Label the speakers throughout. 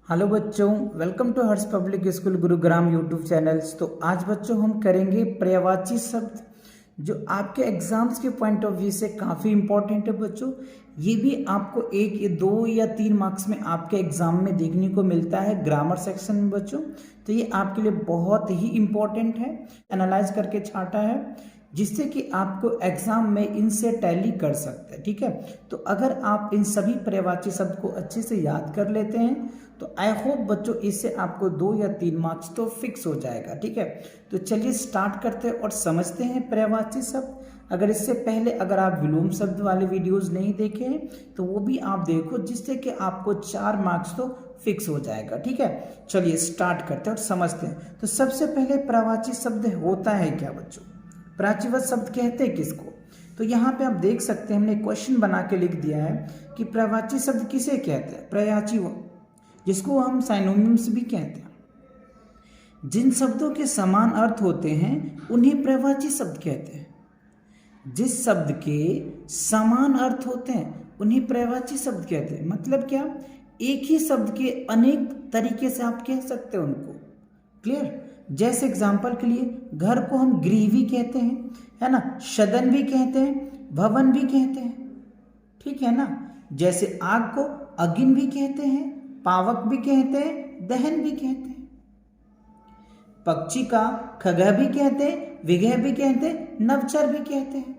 Speaker 1: Hello बच्चों, welcome to Harsh public school Gurugram YouTube channels. तो आज बच्चों हम करेंगे पर्यायवाची शब्द, जो आपके एग्जाम्स के पॉइंट ऑफ व्यू से काफ़ी इंपॉर्टेंट है बच्चों। ये भी आपको 1 या 2 या 3 मार्क्स में आपके एग्जाम में देखने को मिलता है ग्रामर सेक्शन में बच्चों। तो ये आपके लिए बहुत ही इंपॉर्टेंट है, एनालाइज करके छांटा है जिससे कि आपको एग्जाम में इनसे टैली कर सकते हैं। ठीक है, तो अगर आप इन सभी पर्यायवाची शब्द को अच्छे से याद कर लेते हैं तो आई होप बच्चों इससे आपको 2 या 3 मार्क्स तो फिक्स हो जाएगा। ठीक है, तो चलिए स्टार्ट करते हैं और समझते हैं पर्यायवाची शब्द। अगर इससे पहले अगर आप विलोम शब्द वाले वीडियोस नहीं देखे हैं तो वो भी आप देखो, जिससे कि आपको 4 मार्क्स तो फिक्स हो जाएगा। ठीक है, चलिए स्टार्ट करते हैं और समझते हैं। तो सबसे पहले पर्यायवाची शब्द होता है क्या बच्चों? पर्यायवाची शब्द कहते हैं किसको? तो यहाँ पे आप देख सकते हैं, हमने क्वेश्चन बना के लिख दिया है कि पर्यायवाची शब्द किसे कहते हैं। पर्यायवाची जिसको हम साइनोनिम्स भी कहते हैं, जिन शब्दों के समान अर्थ होते हैं उन्हें पर्यायवाची शब्द कहते हैं। जिस शब्द के समान अर्थ होते हैं उन्हें पर्यायवाची शब्द कहते हैं। मतलब क्या? एक ही शब्द के अनेक तरीके से आप कह सकते हैं उनको। क्लियर? जैसे एग्जाम्पल के लिए घर को हम गृह भी कहते हैं, है ना, सदन भी कहते हैं, भवन भी कहते हैं। ठीक है ना। जैसे आग को अग्नि भी कहते हैं, पावक भी कहते हैं, दहन भी कहते हैं। पक्षी का खगः भी कहते हैं, विगह भी कहते हैं, नवचर भी कहते हैं।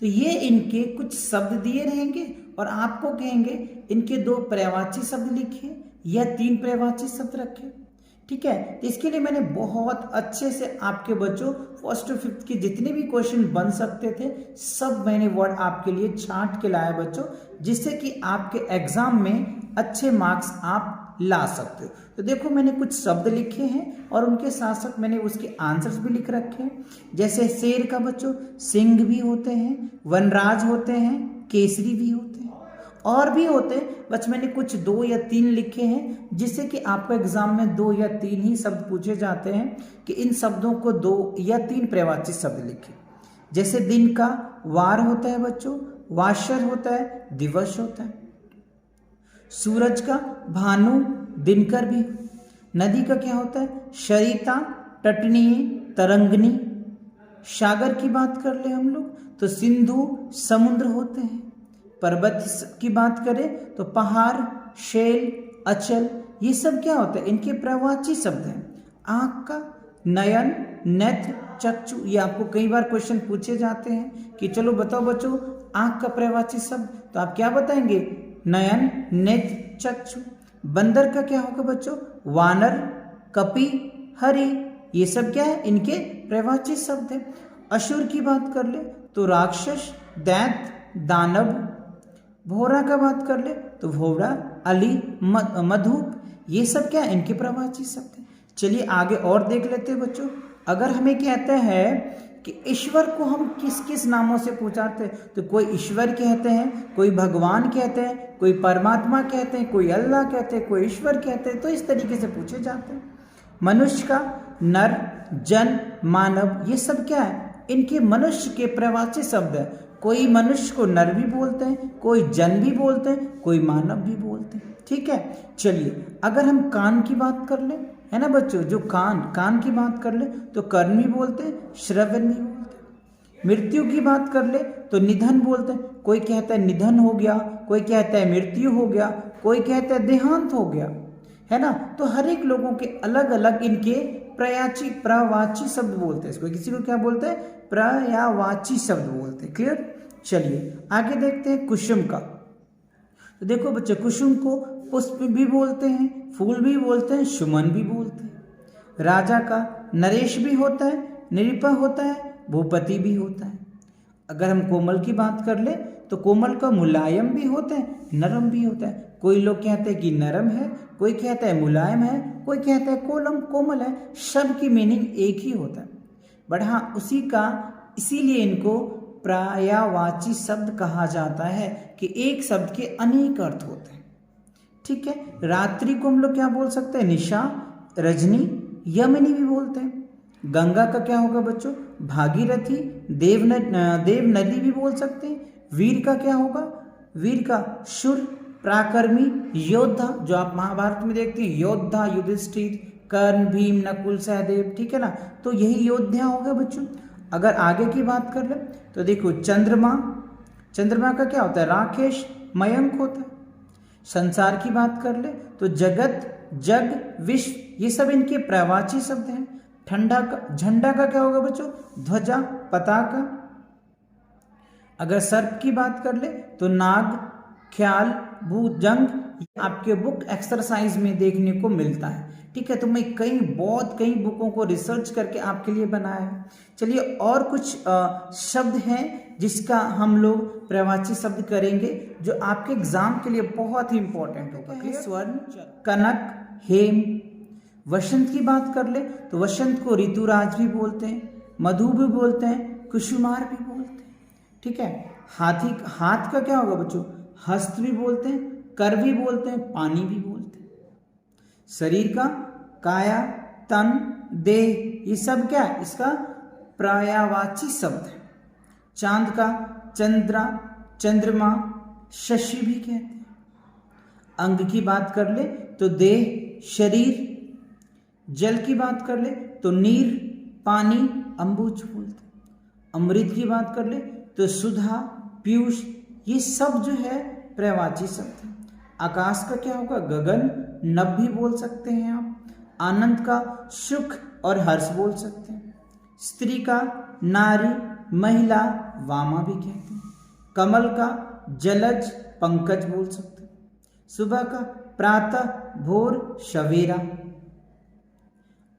Speaker 1: तो ये इनके कुछ शब्द दिए रहेंगे और आपको कहेंगे इनके 2 पर्यायवाची शब्द लिखिए या 3 पर्यायवाची शब्द रखें। ठीक है, तो इसके लिए मैंने बहुत अच्छे से आपके बच्चों 1st to 5th के जितने भी क्वेश्चन बन सकते थे सब मैंने वर्ड आपके लिए छांट के लाया बच्चों, जिससे कि आपके एग्जाम में अच्छे मार्क्स आप ला सकते हो। तो देखो मैंने कुछ शब्द लिखे हैं और उनके साथ साथ मैंने उसके आंसर्स भी लिख रखे हैं। जैसे शेर का बच्चों सिंह भी होते हैं, वनराज होते हैं, केसरी भी होते हैं, और भी होते हैं। बस मैंने कुछ 2 या 3 लिखे हैं, जिससे कि आपको एग्जाम में 2 या 3 ही शब्द पूछे जाते हैं कि इन शब्दों को 2 या 3 पर्यायवाची शब्द लिखे। जैसे दिन का वार होता है बच्चों, वाशर होता है, दिवस होता है। सूरज का भानु, दिनकर भी। नदी का क्या होता है? सरिता, तटनीय, तरंगनी। सागर की बात कर ले हम लोग तो सिंधु, समुद्र होते हैं। पर्वत की बात करें तो पहाड़, शैल, अचल, ये सब क्या होता है? इनके पर्यायवाची शब्द हैं। आँख का नयन, नेत्र, चक्षु। ये आपको कई बार क्वेश्चन पूछे जाते हैं कि चलो बताओ बच्चों आँख का पर्यायवाची शब्द, तो आप क्या बताएंगे? नयन, नेत्र, चक्षु। बंदर का क्या होगा बच्चों? वानर, कपि, हरि। ये सब क्या है? इनके पर्यायवाची शब्द है। असुर की बात कर ले तो राक्षस, दैत्य, दानव। भौरा का बात कर ले तो भौरा, अली, मधुप। ये सब क्या है? इनके पर्यायवाची शब्द है। चलिए आगे और देख लेते हैं बच्चों। अगर हमें कहते हैं कि ईश्वर को हम किस किस नामों से पुकारते हैं, तो कोई ईश्वर कहते हैं, कोई भगवान कहते हैं, कोई परमात्मा कहते हैं, कोई अल्लाह कहते हैं, कोई ईश्वर कहते हैं। तो इस तरीके से पूछे जाते हैं। मनुष्य का नर, जन, मानव, ये सब क्या है? इनके मनुष्य के पर्यायवाची शब्द है। कोई मनुष्य को नर भी बोलते हैं, कोई जन भी बोलते हैं, कोई मानव भी बोलते हैं। ठीक है, चलिए अगर हम कान की बात कर ले, है ना बच्चों, जो कान की बात कर ले तो कर्ण भी बोलते हैं, श्रवण भी बोलते हैं। मृत्यु की बात कर ले तो निधन बोलते हैं। कोई कहता है निधन हो गया, कोई कहता है मृत्यु हो गया, कोई कहता है देहांत हो गया, है ना। तो हर एक लोगों के अलग अलग इनके पर्यायवाची शब्द बोलते हैं। इसको किसी को क्या बोलते हैं? पर्यायवाची शब्द बोलते हैं। क्लियर? चलिए आगे देखते हैं कुसुम का। तो देखो बच्चे, कुसुम को पुष्प भी बोलते हैं, फूल भी बोलते हैं, सुमन भी बोलते हैं। राजा का नरेश भी होता है, नृप होता है, भूपति भी होता है। अगर हम कोमल की बात कर ले तो कोमल का मुलायम भी होता है, नरम भी होता है। कोई लोग कहते हैं कि नरम है, कोई कहता है मुलायम है, कोई कहता है कोमल है। सब की मीनिंग एक ही होता है, बट हाँ इसीलिए इनको पर्यायवाची शब्द कहा जाता है कि एक शब्द के अनेक अर्थ होते हैं। ठीक है, रात्रि को हम लोग क्या बोल सकते हैं? निशा, रजनी, यमिनी भी बोलते हैं। गंगा का क्या होगा बच्चों? भागीरथी, देव नदी भी बोल सकते हैं। वीर का क्या होगा? वीर का शुर, पराक्रमी योद्धा, जो आप महाभारत में देखते हैं, योद्धा युधिष्ठिर, कर्ण, भीम, नकुल, सहदेव, ठीक है ना, तो यही योद्धा हो गया बच्चों। अगर आगे की बात कर ले तो देखो चंद्रमा, चंद्रमा का क्या होता है, राकेश, मयंक होता है। संसार की बात कर ले तो जगत, जग, विश्व, ये सब इनके पर्यायवाची शब्द हैं। ठंडा का, झंडा का क्या होगा बच्चों, ध्वजा, पताका। अगर सर्प की बात कर ले तो नाग, ख्याल, भुजंग, आपके बुक एक्सरसाइज में देखने को मिलता है, ठीक है। तो मैं कई बुकों को रिसर्च करके आपके लिए बनाया है। चलिए और कुछ शब्द हैं जिसका हम लोग पर्यायवाची शब्द करेंगे जो आपके एग्जाम के लिए बहुत ही इंपॉर्टेंट होगा। स्वर्ण, कनक, हेम। वसंत की बात कर ले तो वसंत को ऋतुराज भी बोलते हैं, मधु भी बोलते हैं, कुसुमार भी बोलते हैं, ठीक है। हाथ का क्या होगा बच्चों, हस्त भी बोलते हैं, कर भी बोलते हैं, पानी भी बोलते हैं। शरीर का काया, तन, देह, ये सब क्या है, इसका पर्यायवाची शब्द है। चांद का चंद्रा, चंद्रमा, शशि भी कहते हैं। अंग की बात कर ले तो देह, शरीर। जल की बात कर ले तो नीर, पानी, अम्बुज बोलते हैं। अमृत की बात कर ले तो सुधा, पीयूष, ये सब जो है पर्यायवाची शब्द है। आकाश का क्या होगा, गगन, नभ भी बोल सकते हैं आप। आनंद का सुख और हर्ष बोल सकते हैं। स्त्री का नारी, महिला, वामा भी कहते हैं। कमल का जलज, पंकज बोल सकते हैं। सुबह का प्रातः, भोर, सवेरा।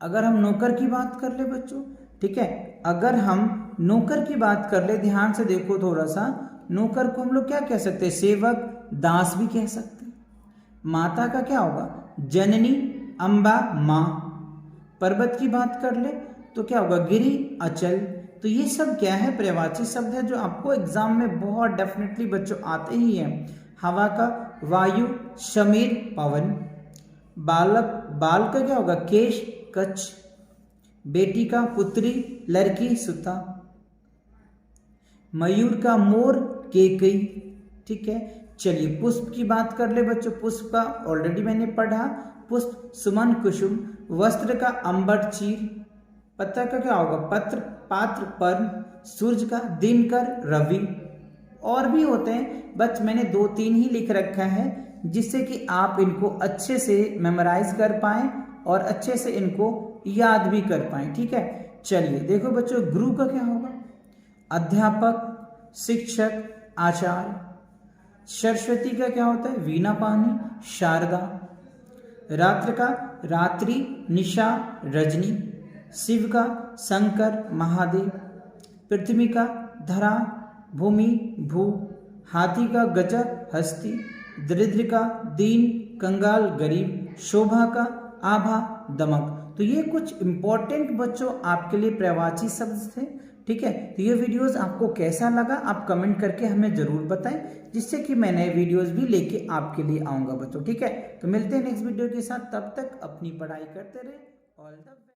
Speaker 1: अगर हम नौकर की बात कर ले बच्चों, ठीक है, अगर हम नौकर की बात कर ले, ध्यान से देखो थोड़ा सा, नौकर को हम लोग क्या कह सकते हैं, सेवक, दास भी कह सकते हैं। माता का क्या होगा, जननी, अम्बा, माँ। पर्वत की बात कर ले तो क्या होगा, गिरि, अचल। तो ये सब क्या है, पर्यायवाची शब्द है जो आपको एग्जाम में बहुत डेफिनेटली बच्चों आते ही हैं। हवा का वायु, समीर, पवन। बाल का क्या होगा, केश, कच्छ। बेटी का पुत्री, लड़की, सुता। मयूर का मोर, केकई, ठीक है। चलिए पुष्प की बात कर ले बच्चों, पुष्प का ऑलरेडी मैंने पढ़ा, पुष्प, सुमन, कुसुम। वस्त्र का अंबर, चीर। पत्र का क्या होगा, पत्र, पात्र, पर्ण। सूर्य का दिनकर, रवि। और भी होते हैं, बस मैंने 2-3 ही लिख रखा है जिससे कि आप इनको अच्छे से मेमोराइज कर पाएं और अच्छे से इनको याद भी कर पाएं, ठीक है। चलिए देखो बच्चों, गुरु का क्या होगा, अध्यापक, शिक्षक, आचार्य। सरस्वती का क्या होता है, वीणा पानी, शारदा। रात्र का रात्रि, निशा, रजनी। शिव का शंकर, महादेव। पृथ्वी का धरा, भूमि, भू। हाथी का गजब, हस्ती। दरिद्र का दीन, कंगाल, गरीब। शोभा का आभा, दमक। तो ये कुछ इंपॉर्टेंट बच्चों आपके लिए पर्यायवाची शब्द थे, ठीक है। तो ये वीडियोस आपको कैसा लगा आप कमेंट करके हमें जरूर बताएं, जिससे कि मैं नए वीडियोस भी लेके आपके लिए आऊंगा बच्चों, ठीक है। तो मिलते हैं नेक्स्ट वीडियो के साथ, तब तक अपनी पढ़ाई करते रहे। All the